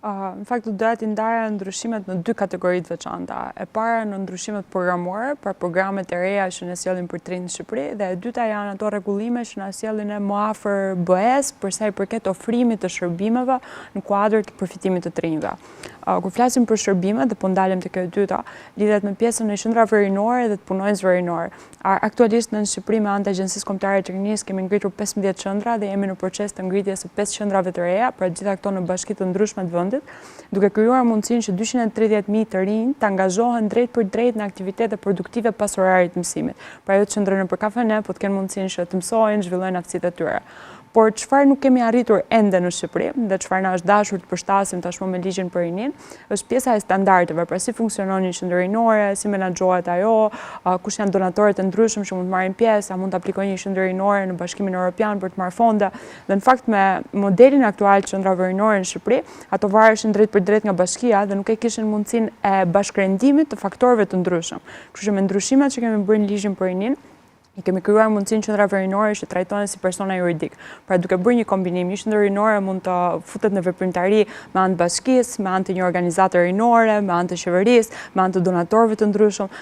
Në fakt, doja t'i ndarja ndryshimet në dy kategori të veçanta. E para në ndryshimet programore, pra programet e reja që ne sjellin për të rinj në Shqipëri, dhe e dyta janë ato rregullime që na sjellin ne më afër BE-s për sa i përket ofrimit të shërbimeve në kuadër të përfitimit të të rinjve. Kur flasim për shërbimet, dhe po ndalem të kjo e dyta, lidhet me pjesën e qendrave rinore dhe të punonjësve rinor. Aktualisht në Shqipëri me anë të Agjencisë Kombëtare të Rinisë kemi ngritur 15 qendra dhe jemi në proces të ngritjes së 5 qendrave të reja, pra gjitha këto në bashki të ndryshme të vendit, duke krijuar mundësinë që 230.000 të rinj të angazhohen drejt për drejt në aktivitete produktive pas orarit të mësimit. Pra jo të qëndrojnë për kafene, po të kenë mundësinë që të mësojnë, zhvillojnë aftësitë e tyre. Por çfarë nuk kemi arritur ende në Shqipëri, dhe çfarë na është dashur të përshtasim tashmë me ligjin për rinin, është pjesa e standardeve, pra si funksionon një qendër rinore, si menaxhohet ajo, kush janë donatorët e ndryshëm që mund të marrin pjesë, a mund të aplikojnë një qendër rinore në Bashkimin Evropian për të marrë fonde. Dhe në fakt me modelin aktual të qendrave rinore në Shqipëri, ato vareshin drejt për drejt nga bashkia dhe nuk e kishin mundësinë e bashkërendimit të faktorëve të ndryshëm. Kështu që me ndryshimet që kemi bërë në ligjin për rinin, i kemi krijuar mundësinë qendrave rinore që trajtohen si persona juridik. Pra duke bërë një kombinim, një qendër rinore mund të futet në veprimtari me anë të bashkisë, me anë të një organizate rinore, me anë të qeverisë, me anë të donatorëve të ndryshëm,